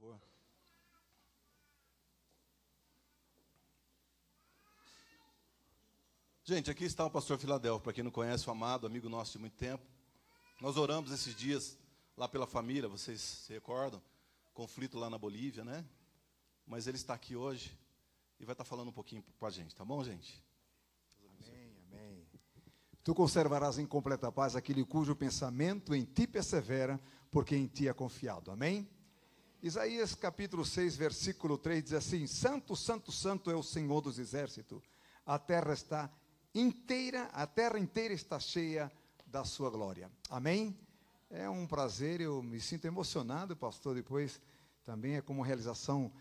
favor. Gente, aqui está o pastor Filadelfo, para quem não conhece, o amado, amigo nosso de muito tempo. Nós oramos esses dias lá pela família, vocês se recordam? Conflito lá na Bolívia, né? Mas ele está aqui hoje e vai estar falando um pouquinho para a gente, tá bom, gente? Amém, amém. Tu conservarás em completa paz aquele cujo pensamento em ti persevera, porque em ti é confiado. Amém? Isaías capítulo 6, versículo 3 diz assim: Santo, santo, santo é o Senhor dos exércitos. A terra inteira está cheia da sua glória. Amém? É um prazer, eu me sinto emocionado, pastor, depois também é como realização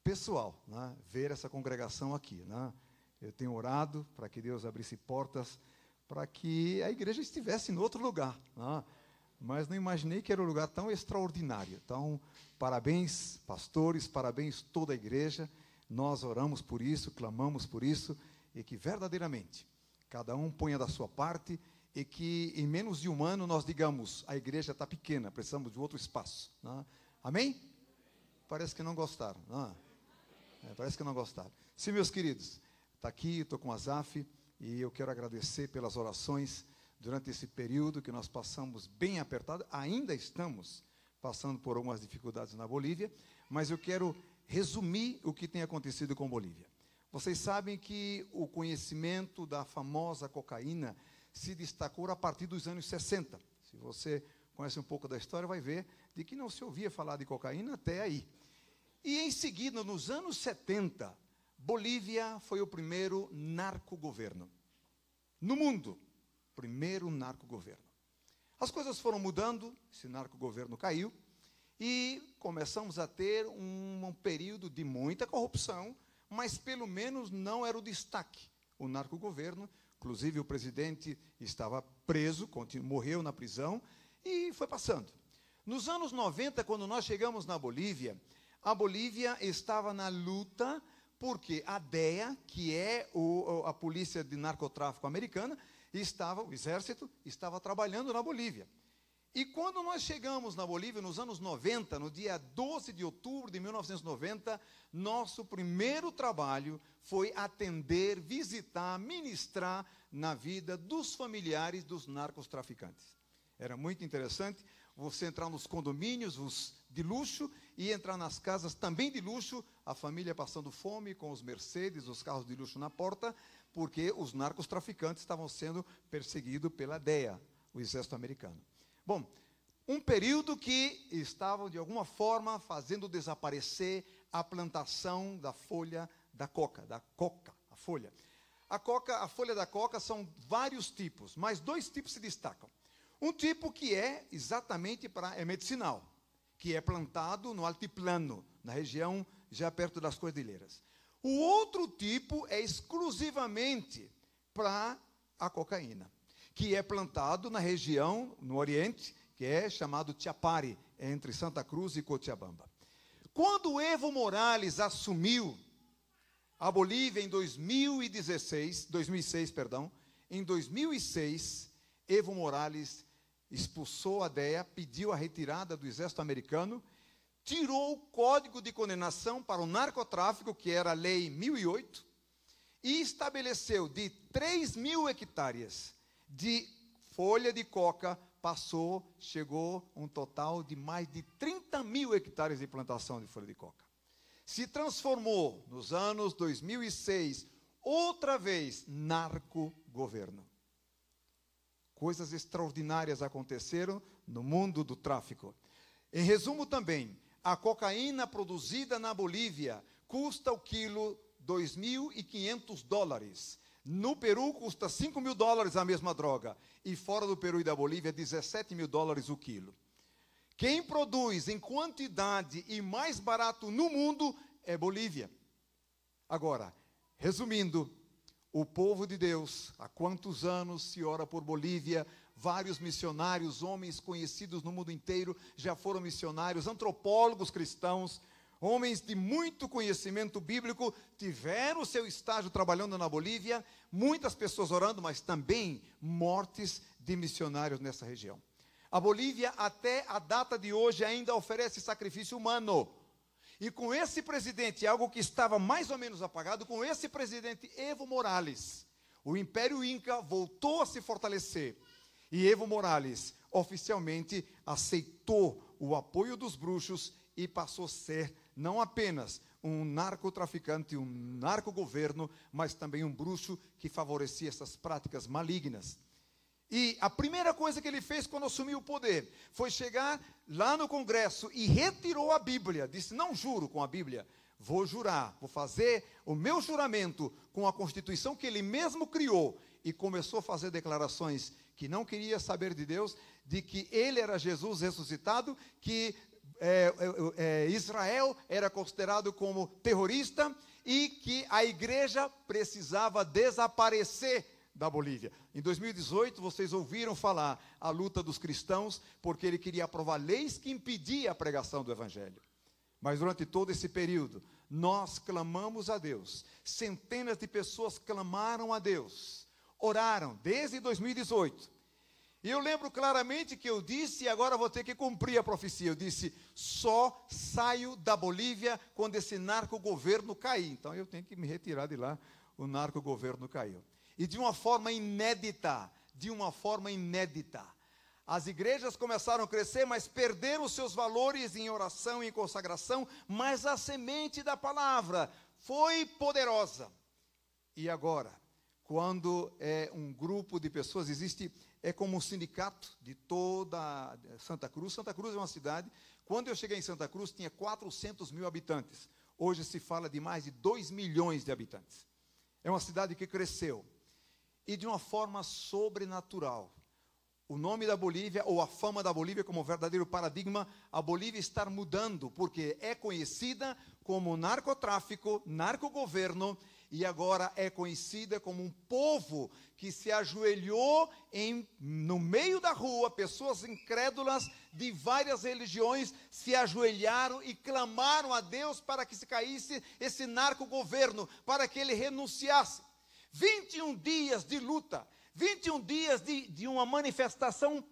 pessoal, né, ver essa congregação aqui, né? Eu tenho orado para que Deus abrisse portas para que a igreja estivesse em outro lugar, né? Mas não imaginei que era um lugar tão extraordinário. Então, parabéns, pastores, parabéns toda a igreja. Nós oramos por isso, clamamos por isso, e que verdadeiramente cada um ponha da sua parte, e que em menos de um ano nós digamos: a igreja está pequena, precisamos de outro espaço, né? Amém? Parece que não gostaram, não? Parece que não gostaram. Sim, meus queridos, está aqui, estou com o Azaf, e eu quero agradecer pelas orações durante esse período que nós passamos bem apertado. Ainda estamos passando por algumas dificuldades na Bolívia, mas eu quero resumir o que tem acontecido com a Bolívia. Vocês sabem que o conhecimento da famosa cocaína se destacou a partir dos anos 60. Se você conhece um pouco da história, vai ver de que não se ouvia falar de cocaína até aí. E em seguida, nos anos 70, Bolívia foi o primeiro narcogoverno no mundo. Primeiro narcogoverno. As coisas foram mudando, esse narcogoverno caiu, e começamos a ter um período de muita corrupção, mas pelo menos não era o destaque. O narcogoverno, inclusive o presidente estava preso, morreu na prisão, e foi passando. Nos anos 90, quando nós chegamos na Bolívia, a Bolívia estava na luta, porque a DEA, que é a polícia de narcotráfico americana, o exército estava trabalhando na Bolívia. E quando nós chegamos na Bolívia, nos anos 90, no dia 12 de outubro de 1990, nosso primeiro trabalho foi atender, visitar, ministrar na vida dos familiares dos narcotraficantes. Era muito interessante você entrar nos condomínios de luxo e entrar nas casas também de luxo, a família passando fome com os Mercedes, os carros de luxo na porta, porque os narcotraficantes estavam sendo perseguidos pela DEA, o exército americano. Bom, um período que estavam, de alguma forma, fazendo desaparecer a plantação da folha da coca, a folha. A folha da coca são vários tipos, mas dois tipos se destacam. Um tipo que é exatamente é medicinal, que é plantado no altiplano, na região já perto das cordilheiras. O outro tipo é exclusivamente para a cocaína, que é plantado na região, no Oriente, que é chamado Chiapari, entre Santa Cruz e Cochabamba. Quando Evo Morales assumiu a Bolívia em 2006, em 2006, Evo Morales expulsou a DEA, pediu a retirada do exército americano, tirou o código de condenação para o narcotráfico, que era a Lei 1008, e estabeleceu de 3.000 hectares de folha de coca, chegou um total de mais de 30.000 hectares de plantação de folha de coca. Se transformou, nos anos 2006, outra vez, narcogoverno. Coisas extraordinárias aconteceram no mundo do tráfico. Em resumo também, a cocaína produzida na Bolívia custa o quilo $2.500. No Peru custa $5.000 a mesma droga. E fora do Peru e da Bolívia, $17.000 o quilo. Quem produz em quantidade e mais barato no mundo é Bolívia. Agora, resumindo, o povo de Deus, há quantos anos se ora por Bolívia? Vários missionários, homens conhecidos no mundo inteiro, já foram missionários, antropólogos cristãos, homens de muito conhecimento bíblico, tiveram o seu estágio trabalhando na Bolívia, muitas pessoas orando, mas também mortes de missionários nessa região. A Bolívia, até a data de hoje, ainda oferece sacrifício humano E com esse presidente, algo que estava mais ou menos apagado, com esse presidente Evo Morales, o Império Inca voltou a se fortalecer. E Evo Morales oficialmente aceitou o apoio dos bruxos e passou a ser não apenas um narcotraficante, um narcogoverno, mas também um bruxo que favorecia essas práticas malignas. E a primeira coisa que ele fez quando assumiu o poder foi chegar lá no Congresso e retirou a Bíblia. Disse, não juro com a Bíblia, vou jurar, vou fazer o meu juramento com a Constituição que ele mesmo criou. E começou a fazer declarações que não queria saber de Deus, de que ele era Jesus ressuscitado, que Israel era considerado como terrorista e que a igreja precisava desaparecer da Bolívia. Em 2018, vocês ouviram falar a luta dos cristãos, porque ele queria aprovar leis que impediam a pregação do Evangelho. Mas durante todo esse período, nós clamamos a Deus. Centenas de pessoas clamaram a Deus, oraram desde 2018. E eu lembro claramente que eu disse, e agora vou ter que cumprir a profecia, eu disse, só saio da Bolívia quando esse narcogoverno cair. Então eu tenho que me retirar de lá, o narcogoverno caiu. E de uma forma inédita, as igrejas começaram a crescer, mas perderam os seus valores em oração e em consagração, mas a semente da palavra foi poderosa. E agora, quando um grupo de pessoas existe... É como um sindicato de toda Santa Cruz. Santa Cruz é uma cidade, quando eu cheguei em Santa Cruz, tinha 400 mil habitantes. Hoje se fala de mais de 2 milhões de habitantes. É uma cidade que cresceu. E de uma forma sobrenatural. O nome da Bolívia, ou a fama da Bolívia como verdadeiro paradigma, a Bolívia está mudando, porque é conhecida como narcotráfico, narcogoverno, e agora é conhecida como um povo que se ajoelhou no meio da rua, pessoas incrédulas de várias religiões se ajoelharam e clamaram a Deus para que se caísse esse narcogoverno, para que ele renunciasse. 21 dias de luta, 21 dias de uma manifestação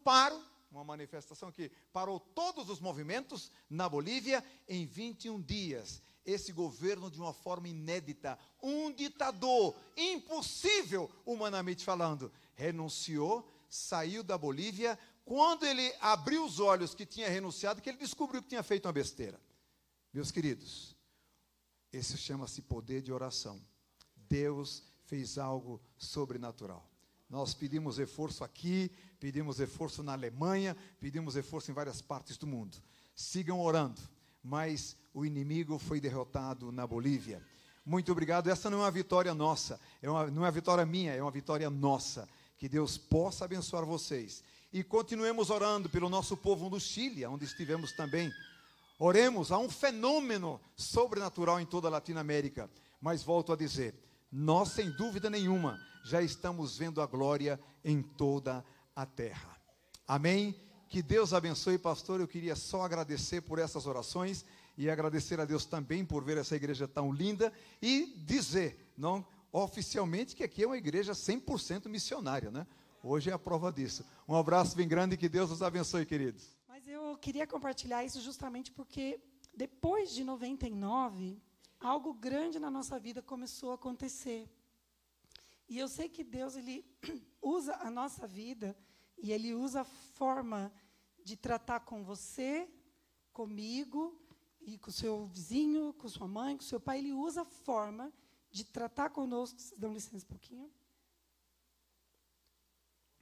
uma manifestação que parou todos os movimentos na Bolívia em 21 dias. Esse governo, de uma forma inédita, um ditador, impossível, humanamente falando, renunciou, saiu da Bolívia. Quando ele abriu os olhos que tinha renunciado, que ele descobriu que tinha feito uma besteira. Meus queridos, esse chama-se poder de oração. Deus fez algo sobrenatural. Nós pedimos reforço aqui, pedimos reforço na Alemanha, pedimos reforço em várias partes do mundo. Sigam orando. Mas o inimigo foi derrotado na Bolívia. Muito obrigado. Essa não é uma vitória nossa, não é uma vitória minha, é uma vitória nossa. Que Deus possa abençoar vocês. E continuemos orando pelo nosso povo no Chile, onde estivemos também. Oremos, há um fenômeno sobrenatural em toda a Latinoamérica. Mas volto a dizer, nós sem dúvida nenhuma já estamos vendo a glória em toda a terra. Amém? Que Deus abençoe, pastor. Eu queria só agradecer por essas orações e agradecer a Deus também por ver essa igreja tão linda e dizer, não oficialmente, que aqui é uma igreja 100% missionária, né? Hoje é a prova disso. Um abraço bem grande e que Deus os abençoe, queridos. Mas eu queria compartilhar isso justamente porque depois de 99, algo grande na nossa vida começou a acontecer. E eu sei que Deus, Ele usa a nossa vida e Ele usa a forma de tratar com você, comigo, e com o seu vizinho, com sua mãe, com seu pai. Ele usa a forma de tratar conosco. Vocês dão licença um pouquinho?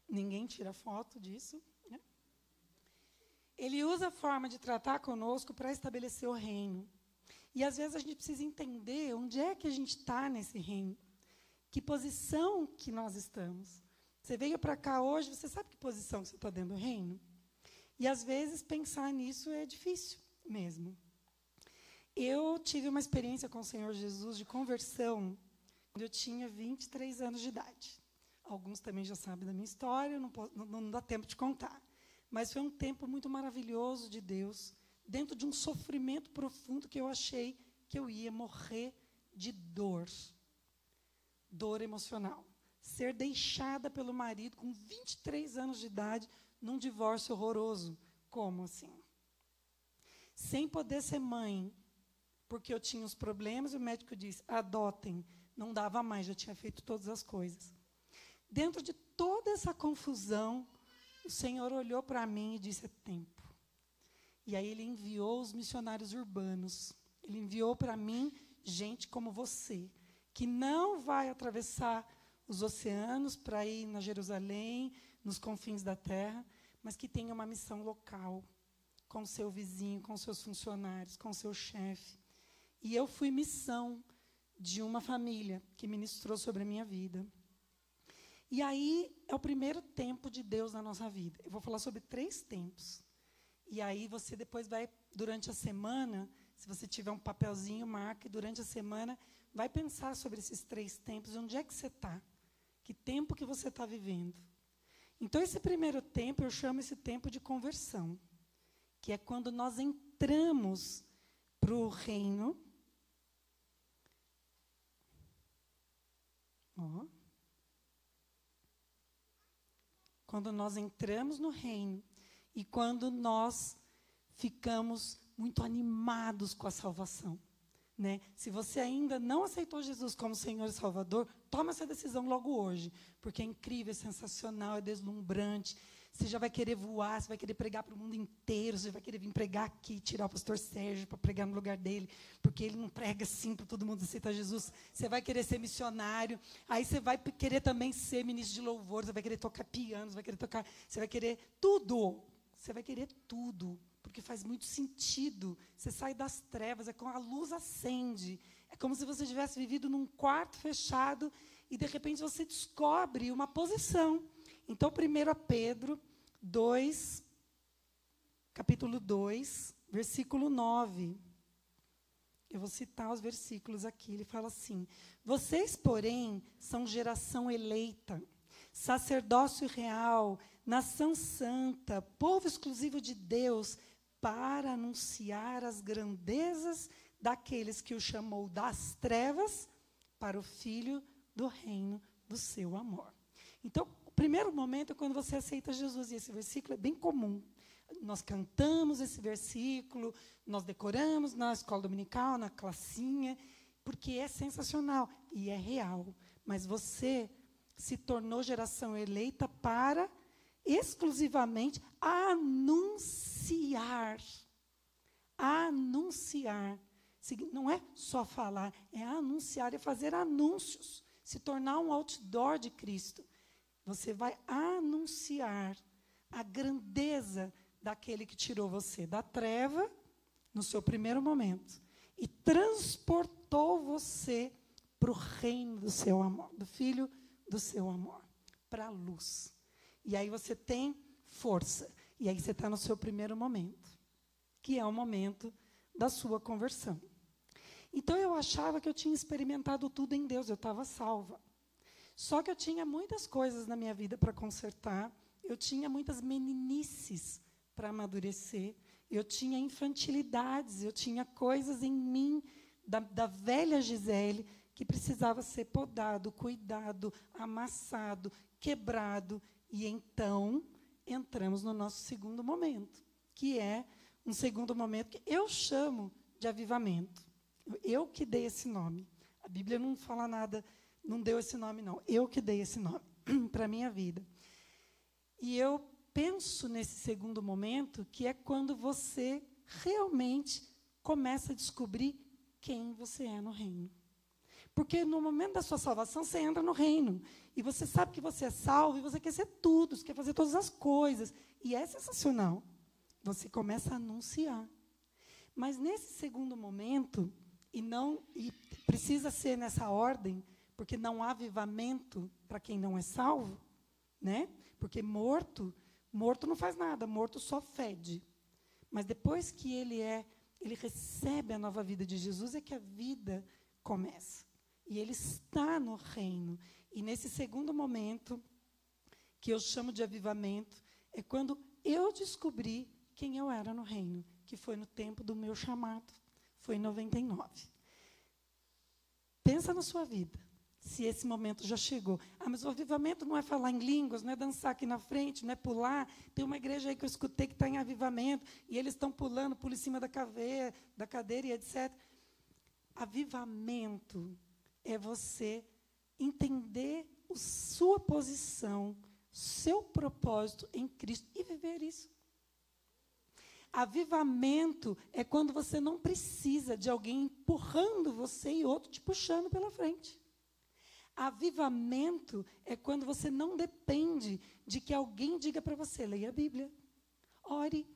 Ninguém tira foto disso, né? Ele usa a forma de tratar conosco para estabelecer o reino. E, às vezes, a gente precisa entender onde é que a gente está nesse reino. Que posição que nós estamos. Você veio para cá hoje, você sabe que posição que você está dentro do reino? E, às vezes, pensar nisso é difícil mesmo. Eu tive uma experiência com o Senhor Jesus de conversão quando eu tinha 23 anos de idade. Alguns também já sabem da minha história, não dá tempo de contar. Mas foi um tempo muito maravilhoso de Deus, dentro de um sofrimento profundo que eu achei que eu ia morrer de dor. Dor emocional. Ser deixada pelo marido com 23 anos de idade, num divórcio horroroso. Como assim? Sem poder ser mãe, porque eu tinha os problemas, e o médico disse, adotem. Não dava mais, já tinha feito todas as coisas. Dentro de toda essa confusão, o Senhor olhou para mim e disse, é tempo. E aí Ele enviou os missionários urbanos. Ele enviou para mim gente como você, que não vai atravessar os oceanos para ir na Jerusalém, nos confins da terra, mas que tem uma missão local, com o seu vizinho, com seus funcionários, com o seu chefe. E eu fui missão de uma família que ministrou sobre a minha vida. E aí é o primeiro tempo de Deus na nossa vida. Eu vou falar sobre 3 tempos. E aí você depois vai, durante a semana, se você tiver um papelzinho, marque, durante a semana, vai pensar sobre esses 3 tempos, onde é que você está, que tempo que você está vivendo. Então, esse primeiro tempo, eu chamo esse tempo de conversão, que é quando nós entramos para o reino. Quando nós entramos no reino e quando nós ficamos muito animados com a salvação, né? Se você ainda não aceitou Jesus como Senhor e Salvador, toma essa decisão logo hoje, porque é incrível, é sensacional, é deslumbrante. Você já vai querer voar, você vai querer pregar para o mundo inteiro, você vai querer vir pregar aqui, tirar o pastor Sérgio para pregar no lugar dele, porque ele não prega assim para todo mundo aceitar Jesus. Você vai querer ser missionário, aí você vai querer também ser ministro de louvor, você vai querer tocar piano, você vai querer tudo. Você vai querer tudo, porque faz muito sentido. Você sai das trevas, é como a luz acende. É como se você tivesse vivido num quarto fechado e, de repente, você descobre uma posição. Então, 1 Pedro 2, capítulo 2, versículo 9. Eu vou citar os versículos aqui. Ele fala assim: vocês, porém, são geração eleita, sacerdócio real, nação santa, povo exclusivo de Deus, para anunciar as grandezas daqueles que o chamou das trevas para o Filho do reino do seu amor. Então, o primeiro momento é quando você aceita Jesus, e esse versículo é bem comum. Nós cantamos esse versículo, nós decoramos na escola dominical, na classinha, porque é sensacional e é real. Mas você se tornou geração eleita para exclusivamente anunciar. Anunciar. Não é só falar, é anunciar, é fazer anúncios, se tornar um outdoor de Cristo. Você vai anunciar a grandeza daquele que tirou você da treva, no seu primeiro momento, e transportou você para o reino do seu amor, do Filho do seu amor, para a luz. E aí você tem força. E aí você está no seu primeiro momento, que é o momento da sua conversão. Então, eu achava que eu tinha experimentado tudo em Deus, eu estava salva. Só que eu tinha muitas coisas na minha vida para consertar, eu tinha muitas meninices para amadurecer, eu tinha infantilidades, eu tinha coisas em mim, da velha Gisele, que precisava ser podado, cuidado, amassado, quebrado. E então, entramos no nosso segundo momento, que é um segundo momento que eu chamo de avivamento. Eu que dei esse nome. A Bíblia não fala nada, não deu esse nome, não. Eu que dei esse nome para a minha vida. E eu penso nesse segundo momento, que é quando você realmente começa a descobrir quem você é no reino. Porque no momento da sua salvação, você entra no reino. E você sabe que você é salvo, e você quer ser tudo, você quer fazer todas as coisas. E é sensacional. Você começa a anunciar. Mas nesse segundo momento, e precisa ser nessa ordem, porque não há avivamento para quem não é salvo, né? Porque morto não faz nada, morto só fede. Mas depois que ele recebe a nova vida de Jesus, é que a vida começa. E ele está no reino. E nesse segundo momento, que eu chamo de avivamento, é quando eu descobri quem eu era no reino, que foi no tempo do meu chamado, foi em 99. Pensa na sua vida, se esse momento já chegou. Ah, mas o avivamento não é falar em línguas, não é dançar aqui na frente, não é pular. Tem uma igreja aí que eu escutei que está em avivamento, e eles estão pulando, pulam em cima da cadeira e etc. Avivamento é você entender a sua posição, seu propósito em Cristo e viver isso. Avivamento é quando você não precisa de alguém empurrando você e outro te puxando pela frente. Avivamento é quando você não depende de que alguém diga para você, leia a Bíblia, ore.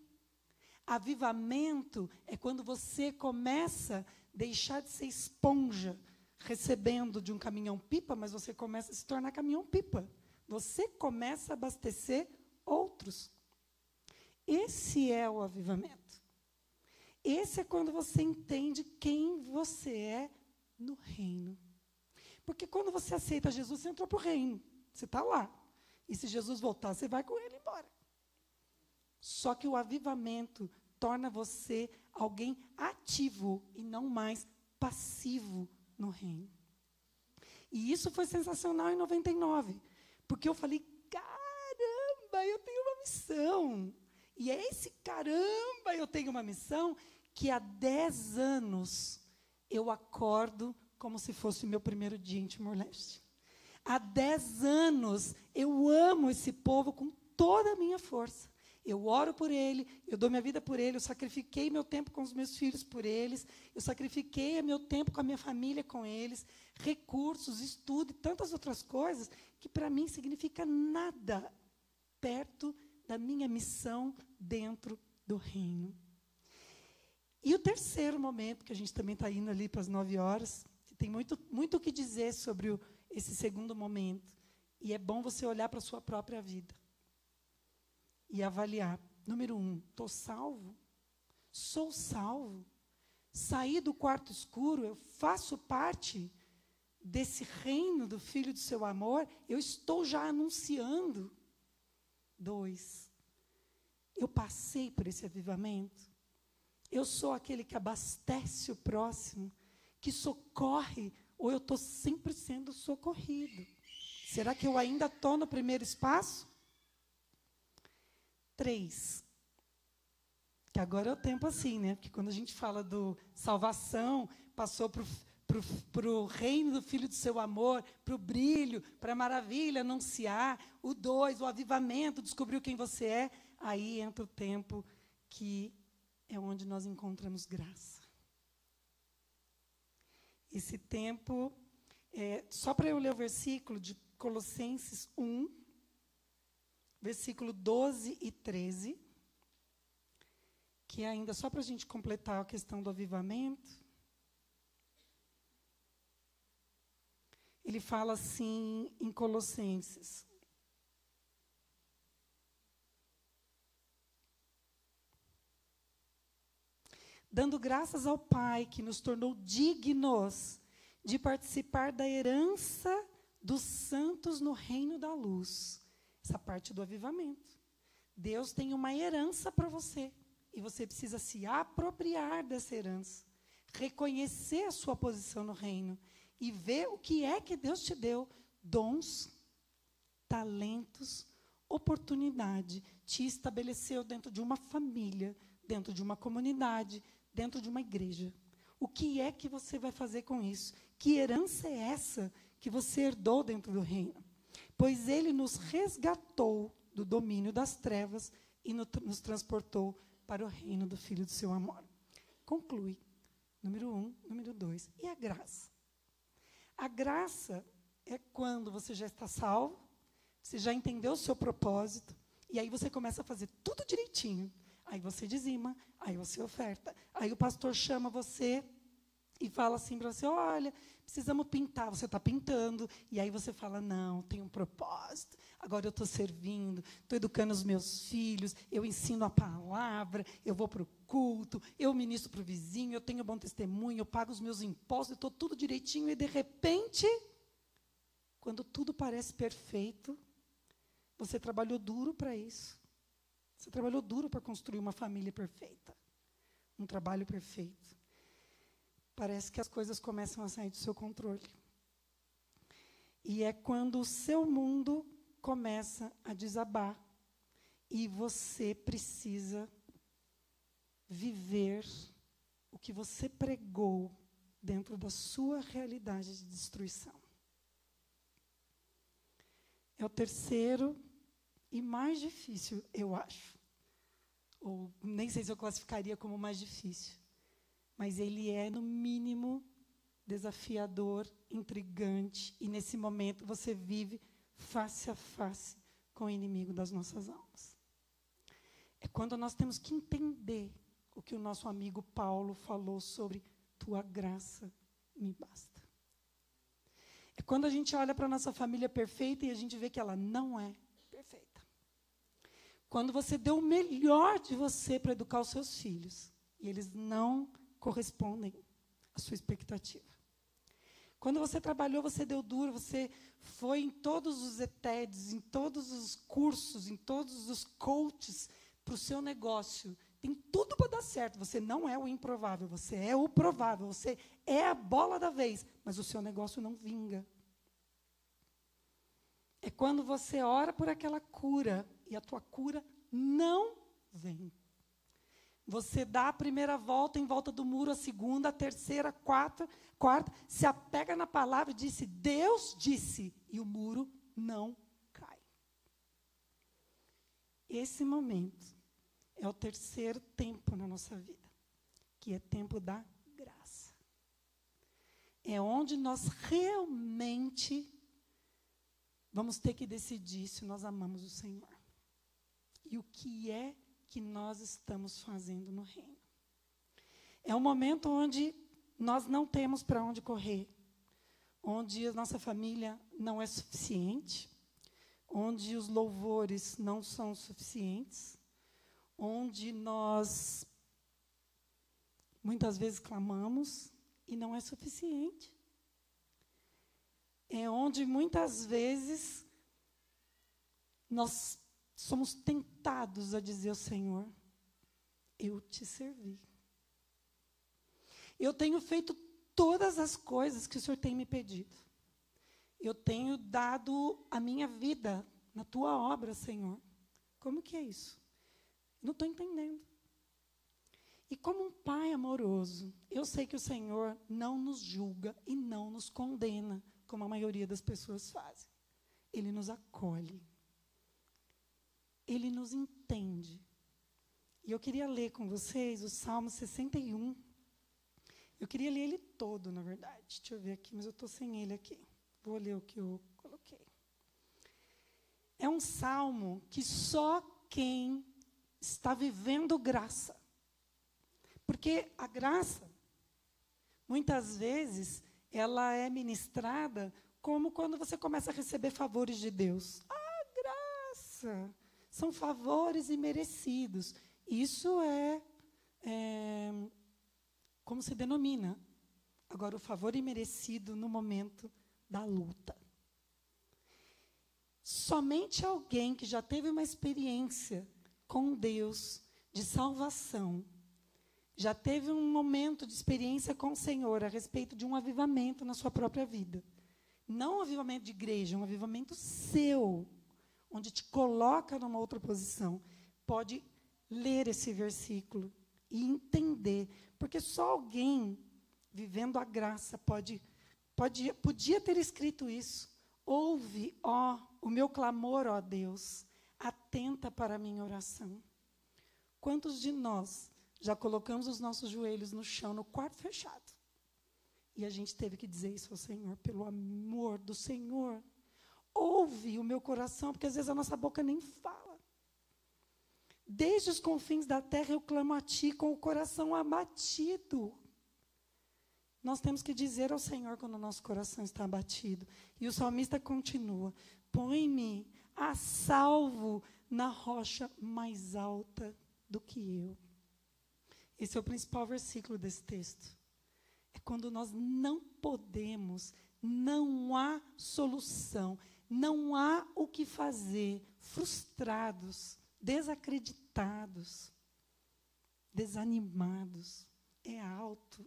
Avivamento é quando você começa a deixar de ser esponja, recebendo de um caminhão-pipa, mas você começa a se tornar caminhão-pipa. Você começa a abastecer outros. Esse é o avivamento. Esse é quando você entende quem você é no reino. Porque quando você aceita Jesus, você entrou para o reino. Você está lá. E se Jesus voltar, você vai com ele embora. Só que o avivamento torna você alguém ativo e não mais passivo no reino. E isso foi sensacional em 99. Porque eu falei, caramba, eu tenho uma missão. E é esse caramba, eu tenho uma missão, que há 10 anos eu acordo como se fosse o meu primeiro dia em Timor-Leste. Há 10 anos eu amo esse povo com toda a minha força. Eu oro por ele, eu dou minha vida por ele, eu sacrifiquei meu tempo com os meus filhos por eles, eu sacrifiquei meu tempo com a minha família com eles, recursos, estudo e tantas outras coisas que para mim significa nada perto da minha missão dentro do reino. E o terceiro momento, que a gente também está indo ali para as 9 horas, que tem muito o que dizer sobre esse segundo momento, e é bom você olhar para a sua própria vida e avaliar. Número 1, estou salvo? Sou salvo? Saí do quarto escuro? Eu faço parte desse reino do Filho do seu amor? Eu estou já anunciando? 2, eu passei por esse avivamento? Eu sou aquele que abastece o próximo, que socorre, ou eu estou sempre sendo socorrido? Será que eu ainda estou no primeiro espaço? 3, que agora é o tempo assim, né? Porque quando a gente fala do salvação, passou para o reino do Filho do seu amor, para o brilho, para a maravilha, anunciar. O 2, o avivamento, descobriu quem você é. Aí entra o tempo que é onde nós encontramos graça. Esse tempo, só para eu ler o versículo de Colossenses 1, versículo 12 e 13, que é ainda só para a gente completar a questão do avivamento. Ele fala assim em Colossenses: dando graças ao Pai que nos tornou dignos de participar da herança dos santos no reino da luz. Essa parte do avivamento. Deus tem uma herança para você, e você precisa se apropriar dessa herança, reconhecer a sua posição no reino, e ver o que é que Deus te deu, dons, talentos, oportunidade, te estabeleceu dentro de uma família, dentro de uma comunidade, dentro de uma igreja. O que é que você vai fazer com isso? Que herança é essa que você herdou dentro do reino? Pois ele nos resgatou do domínio das trevas e nos transportou para o reino do Filho do seu amor. Conclui. Número 1, número 2. E a graça? A graça é quando você já está salvo, você já entendeu o seu propósito, e aí você começa a fazer tudo direitinho. Aí você dizima, aí você oferta. Aí o pastor chama você e fala assim para você, olha, precisamos pintar. Você está pintando, e aí você fala, não, tem um propósito. Agora eu estou servindo, estou educando os meus filhos, eu ensino a palavra, eu vou para o culto, eu ministro para o vizinho, eu tenho bom testemunho, eu pago os meus impostos, eu estou tudo direitinho, e de repente, quando tudo parece perfeito, você trabalhou duro para isso. Você trabalhou duro para construir uma família perfeita, um trabalho perfeito. Parece que as coisas começam a sair do seu controle. E é quando o seu mundo começa a desabar e você precisa viver o que você pregou dentro da sua realidade de destruição. É o terceiro e mais difícil, eu acho. Ou nem sei se eu classificaria como mais difícil. Mas ele é, no mínimo, desafiador, intrigante. E, nesse momento, você vive face a face com o inimigo das nossas almas. É quando nós temos que entender o que o nosso amigo Paulo falou sobre tua graça me basta. É quando a gente olha para a nossa família perfeita e a gente vê que ela não é perfeita. Quando você deu o melhor de você para educar os seus filhos e eles não correspondem à sua expectativa. Quando você trabalhou, você deu duro, você foi em todos os ETEDs, em todos os cursos, em todos os coaches para o seu negócio. Tem tudo para dar certo. Você não é o improvável, você é o provável, você é a bola da vez, mas o seu negócio não vinga. É quando você ora por aquela cura e a tua cura não vem. Você dá a primeira volta em volta do muro, a segunda, a terceira, a quarta, se apega na palavra e disse, Deus disse, e o muro não cai. Esse momento é o terceiro tempo na nossa vida, que é tempo da graça. É onde nós realmente vamos ter que decidir se nós amamos o Senhor. E o que é que nós estamos fazendo no reino. É um momento onde nós não temos para onde correr, onde a nossa família não é suficiente, onde os louvores não são suficientes, onde nós muitas vezes clamamos e não é suficiente. É onde muitas vezes nós somos tentados a dizer ao Senhor, eu te servi. Eu tenho feito todas as coisas que o Senhor tem me pedido. Eu tenho dado a minha vida na tua obra, Senhor. Como que é isso? Não estou entendendo. E como um pai amoroso, eu sei que o Senhor não nos julga e não nos condena, como a maioria das pessoas fazem. Ele nos acolhe. Ele nos entende. E eu queria ler com vocês o Salmo 61. Eu queria ler ele todo, na verdade. Deixa eu ver aqui, mas eu estou sem ele aqui. Vou ler o que eu coloquei. É um salmo que só quem está vivendo graça. Porque a graça, muitas vezes, ela é ministrada como quando você começa a receber favores de Deus. Ah, graça! São favores imerecidos. Isso é como se denomina. Agora, o favor imerecido no momento da luta. Somente alguém que já teve uma experiência com Deus de salvação, já teve um momento de experiência com o Senhor a respeito de um avivamento na sua própria vida. Não um avivamento de igreja, um avivamento seu, onde te coloca numa outra posição, pode ler esse versículo e entender, porque só alguém vivendo a graça podia ter escrito isso. Ouve, ó, o meu clamor, ó Deus, atenta para a minha oração. Quantos de nós já colocamos os nossos joelhos no chão, no quarto fechado, e a gente teve que dizer isso ao Senhor, pelo amor do Senhor, ouve o meu coração, porque às vezes a nossa boca nem fala. Desde os confins da terra eu clamo a Ti com o coração abatido. Nós temos que dizer ao Senhor quando o nosso coração está abatido. E o salmista continua, põe-me a salvo na rocha mais alta do que eu. Esse é o principal versículo desse texto. É quando nós não podemos, não há solução, não há o que fazer, frustrados, desacreditados, desanimados. É alto.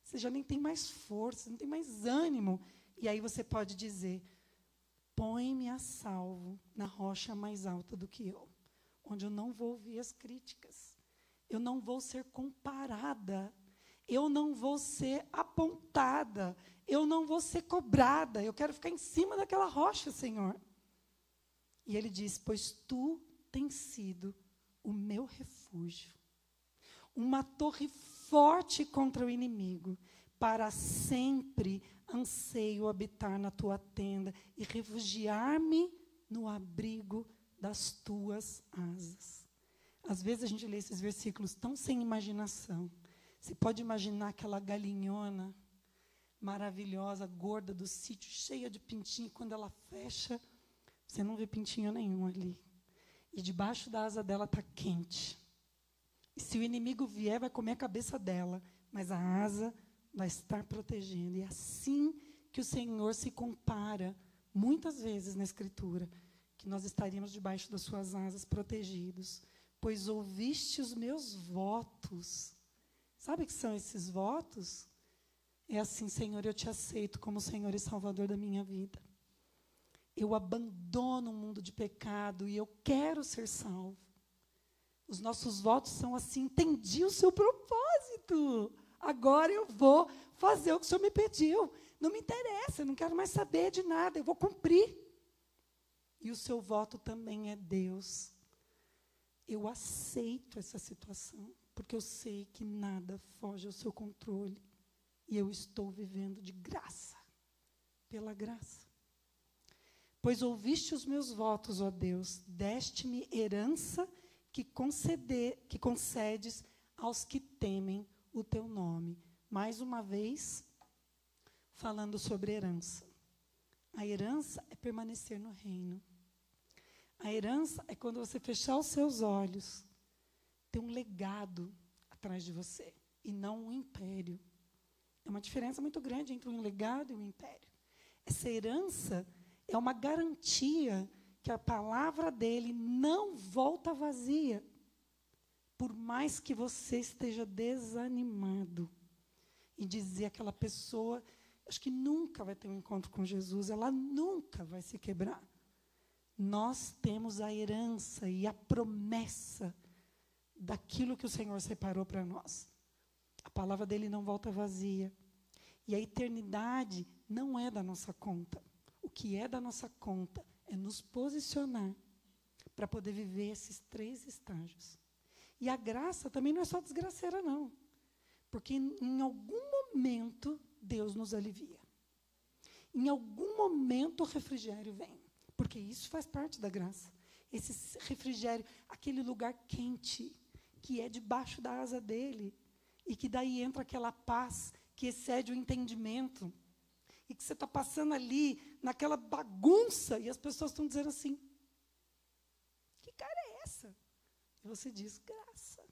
Você já nem tem mais força, não tem mais ânimo. E aí você pode dizer, põe-me a salvo na rocha mais alta do que eu, onde eu não vou ouvir as críticas. Eu não vou ser comparada. eu não vou ser apontada, eu não vou ser cobrada, eu quero ficar em cima daquela rocha, Senhor. E ele diz, pois tu tens sido o meu refúgio, uma torre forte contra o inimigo. Para sempre anseio habitar na tua tenda e refugiar-me no abrigo das tuas asas. Às vezes a gente lê esses versículos tão sem imaginação. Você pode imaginar aquela galinhona maravilhosa, gorda do sítio, cheia de pintinho, quando ela fecha, você não vê pintinho nenhum ali. E debaixo da asa dela está quente. E se o inimigo vier, vai comer a cabeça dela, mas a asa vai estar protegendo. E é assim que o Senhor se compara, muitas vezes na Escritura, que nós estaríamos debaixo das suas asas protegidos. Pois ouviste os meus votos. Sabe o que são esses votos? É assim, Senhor, eu te aceito como Senhor e Salvador da minha vida. Eu abandono o mundo de pecado e eu quero ser salvo. Os nossos votos são assim, entendi o seu propósito. Agora eu vou fazer o que o Senhor me pediu. Não me interessa, eu não quero mais saber de nada, eu vou cumprir. E o seu voto também é Deus. Eu aceito essa situação, porque eu sei que nada foge ao seu controle. E eu estou vivendo de graça, pela graça. Pois ouviste os meus votos, ó Deus, deste-me herança que concedes aos que temem o teu nome. Mais uma vez, falando sobre herança. A herança é permanecer no reino. A herança é quando você fechar os seus olhos, ter um legado atrás de você, e não um império. É uma diferença muito grande entre um legado e um império. Essa herança é uma garantia que a palavra dele não volta vazia, por mais que você esteja desanimado. E dizer aquela pessoa, acho que nunca vai ter um encontro com Jesus, ela nunca vai se quebrar. Nós temos a herança e a promessa daquilo que o Senhor separou para nós. A palavra dele não volta vazia. E a eternidade não é da nossa conta. O que é da nossa conta é nos posicionar para poder viver esses 3 estágios. E a graça também não é só desgraceira, não. Porque em algum momento Deus nos alivia. Em algum momento o refrigério vem. Porque isso faz parte da graça. Esse refrigério, aquele lugar quente, que é debaixo da asa dele, e que daí entra aquela paz que excede o entendimento, e que você está passando ali, naquela bagunça, e as pessoas estão dizendo assim, que cara é essa? E você diz, graça.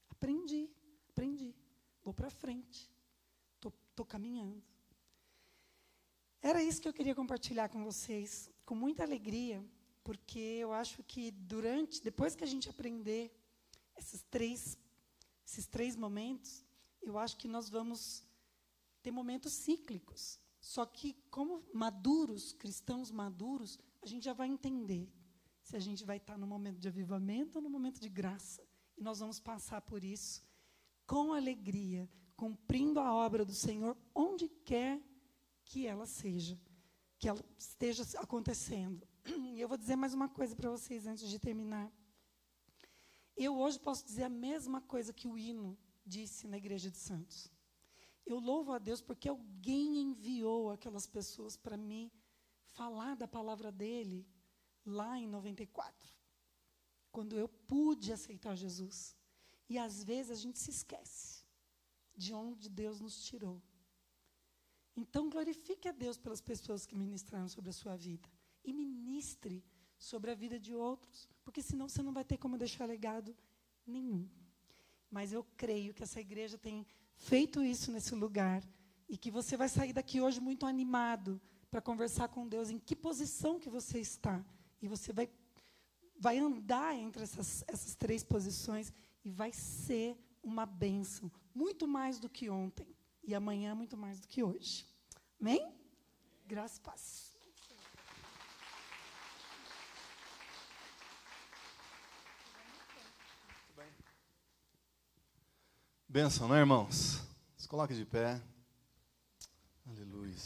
Aprendi, vou para frente, estou caminhando. Era isso que eu queria compartilhar com vocês, com muita alegria, porque eu acho que depois que a gente aprender esses três momentos, eu acho que nós vamos ter momentos cíclicos. Só que, como maduros, cristãos maduros, a gente já vai entender se a gente vai estar no momento de avivamento ou no momento de graça. E nós vamos passar por isso com alegria, cumprindo a obra do Senhor, onde quer que ela seja, que ela esteja acontecendo. E eu vou dizer mais uma coisa para vocês antes de terminar. Eu hoje posso dizer a mesma coisa que o hino disse na Igreja de Santos. Eu louvo a Deus porque alguém enviou aquelas pessoas para me falar da palavra dele lá em 94, quando eu pude aceitar Jesus. E às vezes a gente se esquece de onde Deus nos tirou. Então glorifique a Deus pelas pessoas que ministraram sobre a sua vida e ministre sobre a vida de outros, porque senão você não vai ter como deixar legado nenhum. Mas eu creio que essa igreja tem feito isso nesse lugar e que você vai sair daqui hoje muito animado para conversar com Deus em que posição que você está. E você vai andar entre essas 3 posições e vai ser uma bênção, muito mais do que ontem e amanhã muito mais do que hoje. Amém? Graças e paz. Bênção, né, irmãos? Se coloque de pé. Aleluia.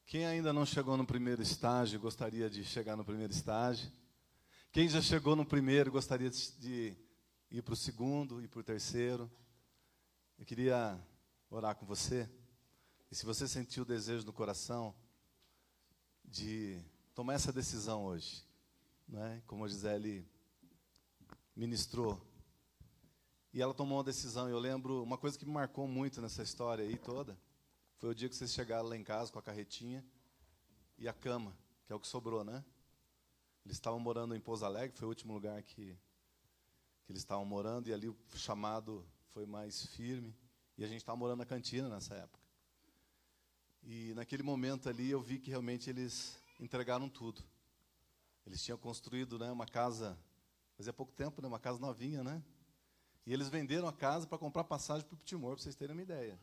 Quem ainda não chegou no primeiro estágio, gostaria de chegar no primeiro estágio. Quem já chegou no primeiro, gostaria de ir para o segundo e para o terceiro. Eu queria orar com você. E se você sentiu o desejo no coração de tomar essa decisão hoje, né? Como a Gisele ministrou, e ela tomou uma decisão. Eu lembro, uma coisa que me marcou muito nessa história aí toda, foi o dia que vocês chegaram lá em casa com a carretinha e a cama, que é o que sobrou, né? Eles estavam morando em Pouso Alegre, foi o último lugar que eles estavam morando, e ali o chamado foi mais firme, e a gente estava morando na cantina nessa época. E naquele momento ali eu vi que realmente eles entregaram tudo. Eles tinham construído, né, uma casa, fazia pouco tempo, né, uma casa novinha, né? E eles venderam a casa para comprar passagem para o Timor, para vocês terem uma ideia.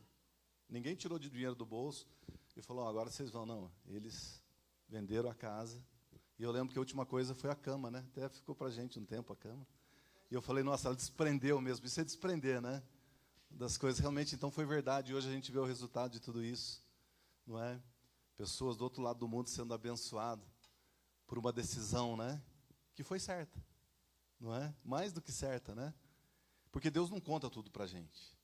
Ninguém tirou de dinheiro do bolso e falou, agora vocês vão. Não, eles venderam a casa. E eu lembro que a última coisa foi a cama, né? Até ficou para a gente um tempo a cama. E eu falei, nossa, ela desprendeu mesmo. Isso é desprender, né? Das coisas. Realmente, então, foi verdade. E hoje a gente vê o resultado de tudo isso. Não é? Pessoas do outro lado do mundo sendo abençoadas por uma decisão, né? Que foi certa. Não é? Mais do que certa, né? Porque Deus não conta tudo para a gente.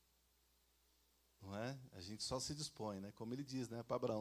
Não é? A gente só se dispõe, né? Como ele diz, né, para Abraão.